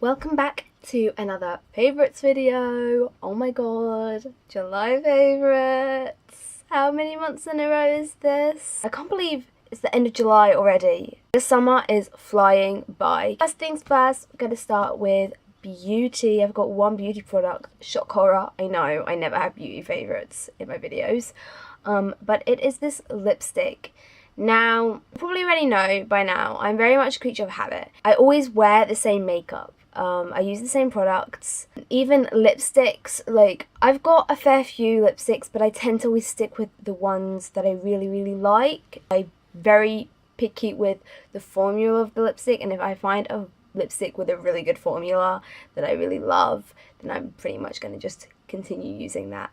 Welcome back to another favourites video. Oh my god, July favourites. How many months in a row is this? I can't believe it's the end of July already. The summer is flying by. First things first, we're going to start with beauty. I've got one beauty product. Shock horror, I know, I never have beauty favourites in my videos. But it is this lipstick. Now, you probably already know by now, I'm very much a creature of habit. I always wear the same makeup. I use the same products. Even lipsticks, like, I've got a fair few lipsticks, but I tend to always stick with the ones that I really like. I'm very picky with the formula of the lipstick, and if I find a lipstick with a really good formula that I really love, then I'm pretty much going to just continue using that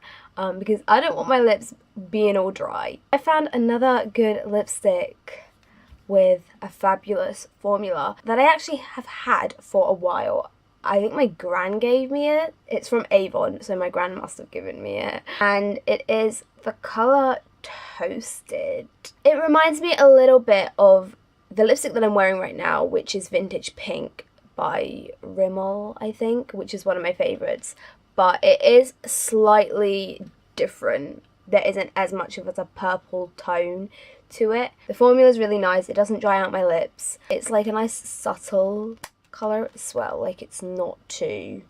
because I don't want my lips being all dry. I found another good lipstick with a fabulous formula that I actually have had for a while. I think my gran gave me it. It's from Avon, so my gran must have given me it. And it is the colour Toasted. It reminds me a little bit of the lipstick that I'm wearing right now, which is Vintage Pink by Rimmel, I think, which is one of my favourites. But it is slightly different. There isn't as much of a purple tone to it. The formula is really nice. It doesn't dry out my lips. It's like a nice subtle colour as well. Like, it's not too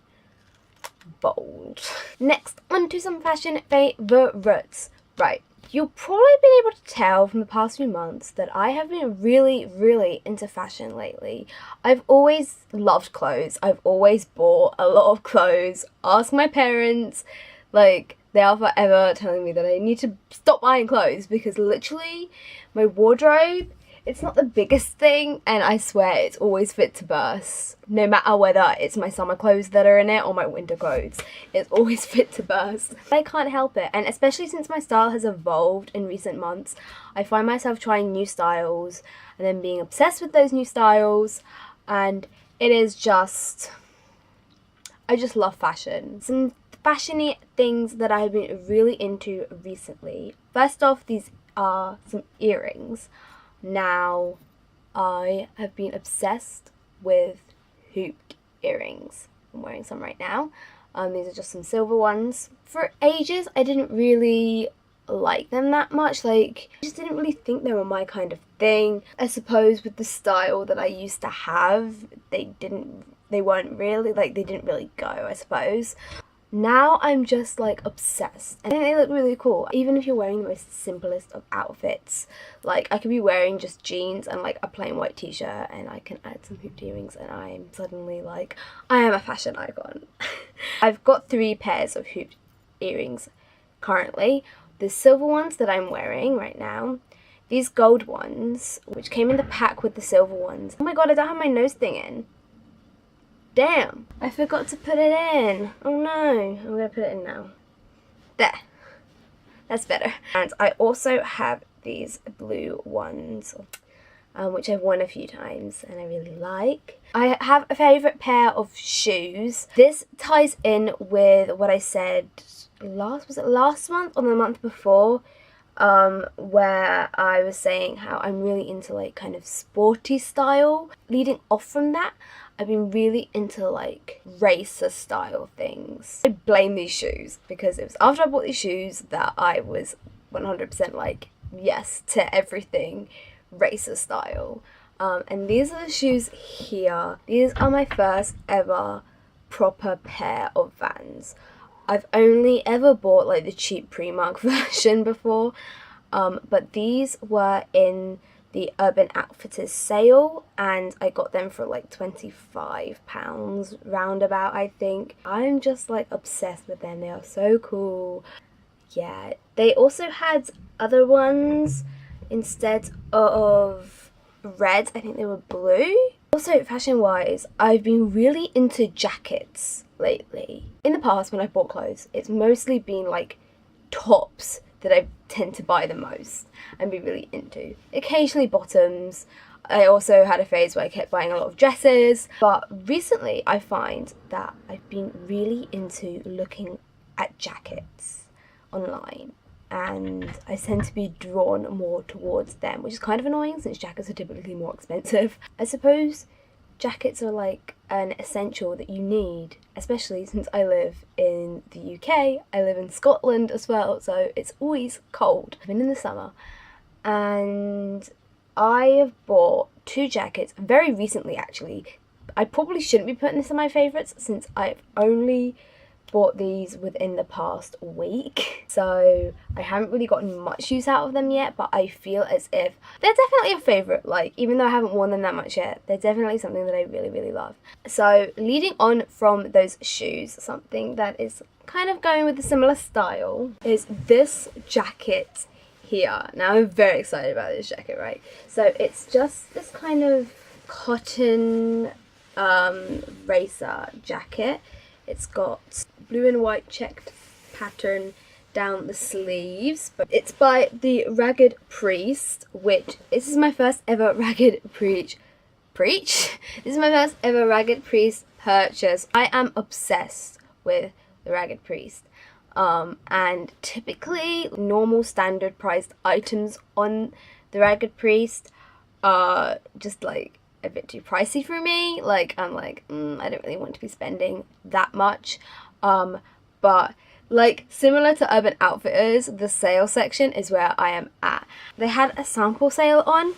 bold. Next, on to some fashion favourites. Right. You'll probably been able to tell from the past few months that I have been really into fashion lately. I've always loved clothes. I've always bought a lot of clothes. Ask my parents, like, they are forever telling me that I need to stop buying clothes because literally my wardrobe, it's not the biggest thing, and I swear it's always fit to burst. No matter whether it's my summer clothes that are in it or my winter clothes, it's always fit to burst. I can't help it, and especially since my style has evolved in recent months, I find myself trying new styles and then being obsessed with those new styles, and it is just, I just love fashion. Some fashiony things that I've been really into recently. First off, these are some earrings. Now, I have been obsessed with hooped earrings. I'm wearing some right now. These are just some silver ones. For ages, I didn't really like them that much. Like, I just didn't really think they were my kind of thing. I suppose with the style that I used to have, they weren't really, like, they didn't really go, I suppose. Now I'm just like obsessed, and they look really cool. Even if you're wearing the most simplest of outfits, like I could be wearing just jeans and like a plain white t-shirt and I can add some hooped earrings and I'm suddenly like, I am a fashion icon. I've got 3 pairs of hooped earrings currently. The silver ones that I'm wearing right now, these gold ones, which came in the pack with the silver ones. Oh my god, I don't have my nose thing in. Damn, I forgot to put it in. Oh no, I'm gonna put it in now. There, that's better. And I also have these blue ones, which I've worn a few times and I really like. I have a favourite pair of shoes. This ties in with what I said was it last month or the month before? Where I was saying how I'm really into like kind of sporty style. Leading off from that, I've been really into like racer style things. I blame these shoes because it was after I bought these shoes that I was 100% like yes to everything racer style. And these are the shoes here. These are my first ever proper pair of Vans. I've only ever bought like the cheap Primark version before, but these were in the Urban Outfitters sale and I got them for like £25 roundabout, I think. I'm just like obsessed with them. They are so cool. Yeah, they also had other ones instead of red. I think they were blue. Also, fashion wise, I've been really into jackets lately. In the past when I've bought clothes, it's mostly been like tops that I tend to buy the most and be really into. Occasionally bottoms. I also had a phase where I kept buying a lot of dresses, but recently I find that I've been really into looking at jackets online and I tend to be drawn more towards them, which is kind of annoying since jackets are typically more expensive. I suppose jackets are like an essential that you need, especially since I live in the UK. I live in Scotland as well, so it's always cold, even in the summer. And I have bought 2 jackets very recently, actually. I probably shouldn't be putting this in my favourites since I've only bought these within the past week, so I haven't really gotten much use out of them yet, but I feel as if they're definitely a favourite. Like, even though I haven't worn them that much yet, they're definitely something that I really, really love. So leading on from those shoes, something that is kind of going with a similar style is this jacket here. Now I'm very excited about this jacket, right? So it's just this kind of cotton racer jacket. It's got blue and white checked pattern down the sleeves, but it's by the Ragged Priest, which this is my first ever Ragged Priest This is my first ever Ragged Priest purchase. I am obsessed with the Ragged Priest. And typically normal standard priced items on the Ragged Priest are just like a bit too pricey for me. Like, I'm like, I don't really want to be spending that much. But like, similar to Urban Outfitters, the sale section is where I am at. They had a sample sale on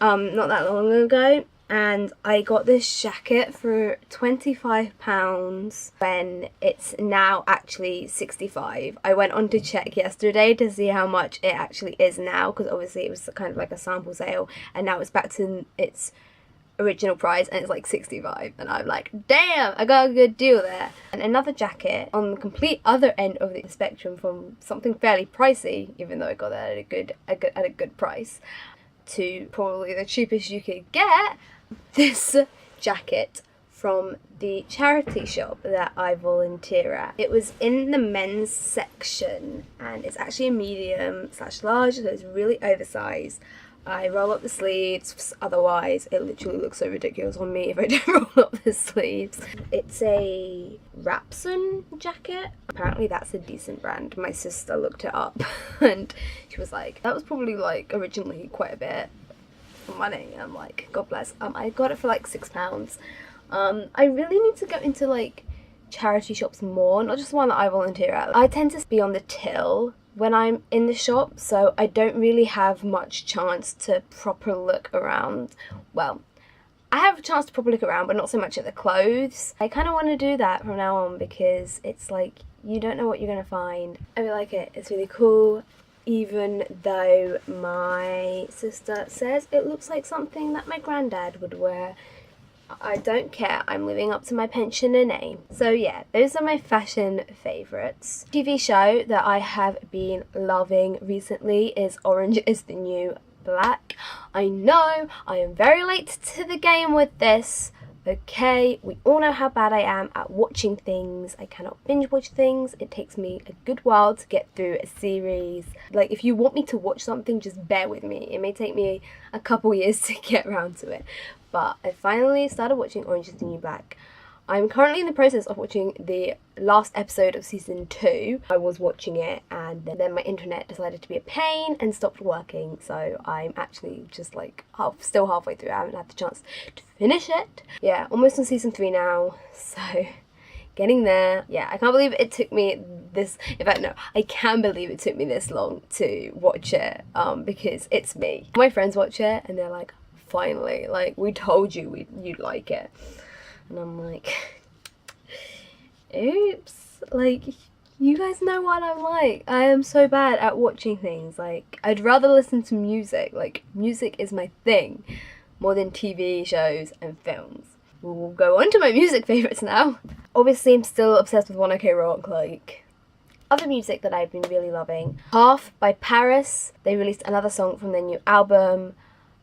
not that long ago, and I got this jacket for £25 when it's now actually 65. I went on to check yesterday to see how much it actually is now, because obviously it was kind of like a sample sale, and now it's back to its original price and it's like 65, and I'm like, damn, I got a good deal there. And another jacket on the complete other end of the spectrum, from something fairly pricey, even though I got that at a good price, to probably the cheapest you could get. This jacket from the charity shop that I volunteer at. It was in the men's section, and it's actually a medium/large, so it's really oversized. I roll up the sleeves, otherwise it literally looks so ridiculous on me if I don't roll up the sleeves. It's a RAPPSON jacket. Apparently that's a decent brand. My sister looked it up and she was like, that was probably like originally quite a bit of money. I'm like, God bless. I got it for like £6. I really need to go into like charity shops more, not just the one that I volunteer at. I tend to be on the till when I'm in the shop, so I don't really have much chance to proper look around. Well, I have a chance to proper look around, but not so much at the clothes. I kind of want to do that from now on, because it's like, you don't know what you're going to find. I really like it. It's really cool, even though my sister says it looks like something that my granddad would wear. I don't care, I'm living up to my pensioner name. So yeah, those are my fashion favourites. TV show that I have been loving recently is Orange is the New Black. I know, I am very late to the game with this. Okay, we all know how bad I am at watching things. I cannot binge watch things. It takes me a good while to get through a series. Like, if you want me to watch something, just bear with me. It may take me a couple years to get around to it. But I finally started watching Orange is the New Black. I'm currently in the process of watching the last episode of season 2. I was watching it, and then my internet decided to be a pain and stopped working. So I'm actually just like still halfway through. I haven't had the chance to finish it. Yeah, almost on season 3 now. So getting there. Yeah, I can't believe it took me this, in fact no, I can believe it took me this long to watch it, because it's me. My friends watch it and they're like, finally, like, we told you you'd like it. And I'm like, oops, like, you guys know what I'm like. I am so bad at watching things. Like, I'd rather listen to music. Like, music is my thing more than TV shows and films. We'll go on to my music favourites now. Obviously, I'm still obsessed with 1OK Rock. Like, other music that I've been really loving, Half by Paris. They released another song from their new album,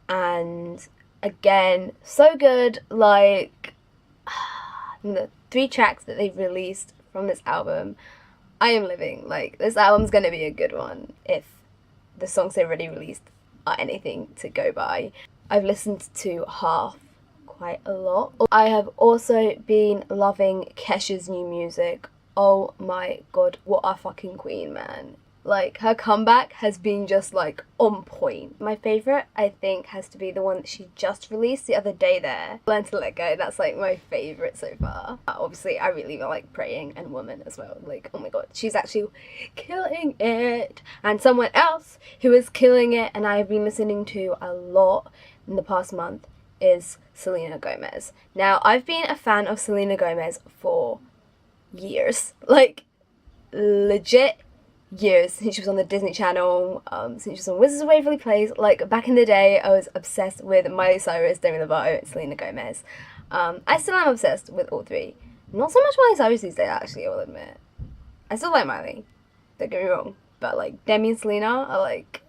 and again, so good. Like, the 3 tracks that they've released from this album, I am living. Like, this album's gonna be a good one if the songs they've already released are anything to go by. I've listened to Half quite a lot. I have also been loving Kesha's new music. Oh my god, what a fucking queen, man. Like, her comeback has been just, like, on point. My favourite, I think, has to be the one that she just released the other day there. Learn to Let Go. That's, like, my favourite so far. Obviously, I really like Praying and Woman as well. Like, oh my god, she's actually killing it. And someone else who is killing it, and I've been listening to a lot in the past month, is Selena Gomez. Now, I've been a fan of Selena Gomez for years. Legit years, since she was on the Disney Channel, since she was on Wizards of Waverly Place. Like, back in the day, I was obsessed with Miley Cyrus, Demi Lovato, and Selena Gomez. I still am obsessed with all three. Not so much Miley Cyrus these days, actually, I will admit. I still like Miley, don't get me wrong, but, like, Demi and Selena are, like,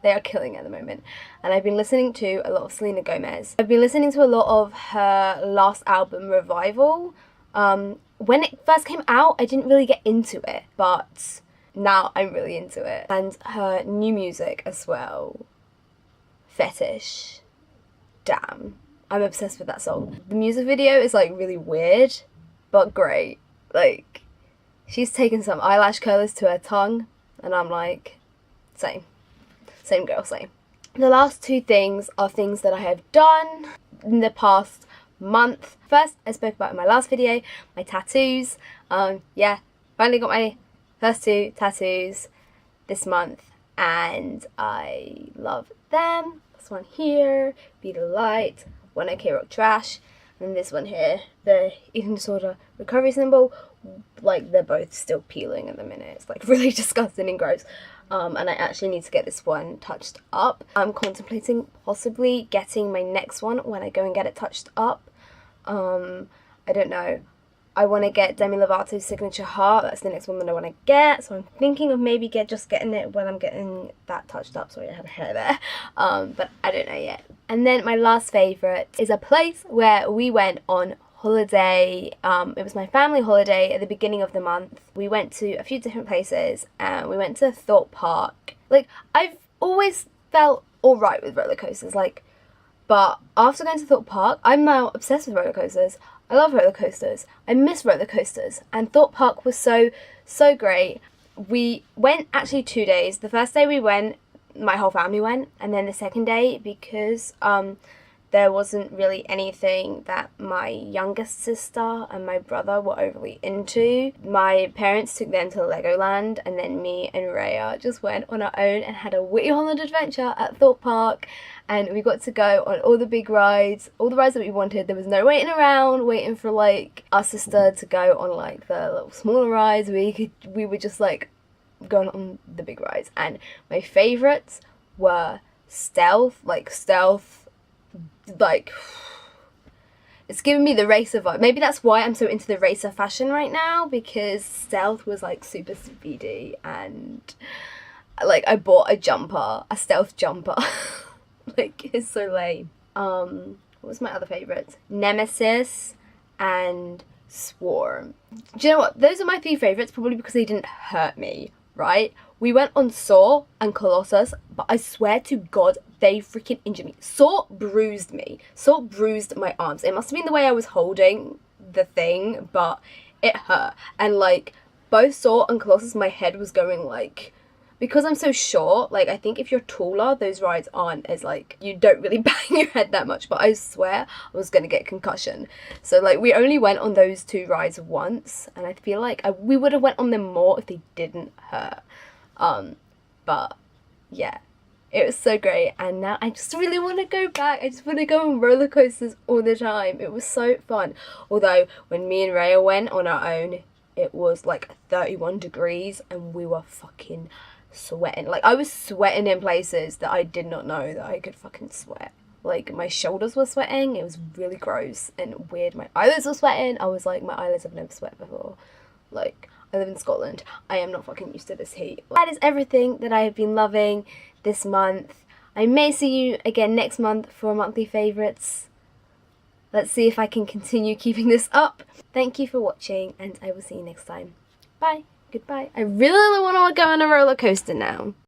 they are killing at the moment. And I've been listening to a lot of Selena Gomez. I've been listening to a lot of her last album, Revival. When it first came out, I didn't really get into it, but now I'm really into it. And her new music as well, Fetish. Damn, I'm obsessed with that song. The music video is, like, really weird, but great. Like, she's taken some eyelash curlers to her tongue, and I'm like, same girl, same. The last two things are things that I have done in the past month. First, I spoke about in my last video, my tattoos. Yeah, finally got my first two tattoos this month, and I love them. This one here, Be the Light, One OK Rock Trash, and this one here, the eating disorder recovery symbol. Like, they're both still peeling at the minute. It's, like, really disgusting and gross. And I actually need to get this one touched up. I'm contemplating possibly getting my next one when I go and get it touched up. I don't know. I want to get Demi Lovato's Signature Heart. That's the next one that I want to get. So I'm thinking of maybe just getting it when I'm getting that touched up. Sorry, I have hair there. But I don't know yet. And then my last favourite is a place where we went on holiday. It was my family holiday at the beginning of the month. We went to a few different places, and we went to Thorpe Park. Like, I've always felt alright with roller coasters, like, but after going to Thorpe Park, I'm now obsessed with roller coasters. I love roller coasters. I miss roller coasters, and Thorpe Park was so great. We went actually 2 days. The first day we went, my whole family went, and then the second day, because there wasn't really anything that my youngest sister and my brother were overly into, my parents took them to Legoland, and then me and Rhea just went on our own and had a Witty Holland adventure at Thorpe Park, and we got to go on all the big rides, all the rides that we wanted. There was no waiting around, waiting for, like, our sister to go on, like, the little smaller rides. We were just, like, going on the big rides, and my favourites were Stealth, it's giving me the racer vibe. Maybe that's why I'm so into the racer fashion right now, because Stealth was, like, super speedy, and, like, I bought a Stealth jumper. Like, it's so lame. What was my other favourites? Nemesis and Swarm. Do you know what? Those are my three favourites, probably because they didn't hurt me, right? We went on Saw and Colossus, but I swear to God, they freaking injured me. Saw bruised me. Saw bruised my arms. It must have been the way I was holding the thing, but it hurt. And, like, both Saw and Colossus, my head was going, like, because I'm so short, like, I think if you're taller, those rides aren't as, like, you don't really bang your head that much, but I swear I was gonna get concussion. So, like, we only went on those two rides once, and I feel like we would have went on them more if they didn't hurt. But yeah, it was so great, and now I just really want to go back. I just want to go on roller coasters all the time. It was so fun. Although when me and Rhea went on our own, it was like 31 degrees and we were fucking sweating. Like, I was sweating in places that I did not know that I could fucking sweat. Like, my shoulders were sweating. It was really gross and weird. My eyelids were sweating. I was like, my eyelids have never sweat before. Like, I live in Scotland. I am not fucking used to this heat. That is everything that I have been loving this month. I may see you again next month for monthly favourites. Let's see if I can continue keeping this up. Thank you for watching, and I will see you next time. Bye. Goodbye. I really want to go on a roller coaster now.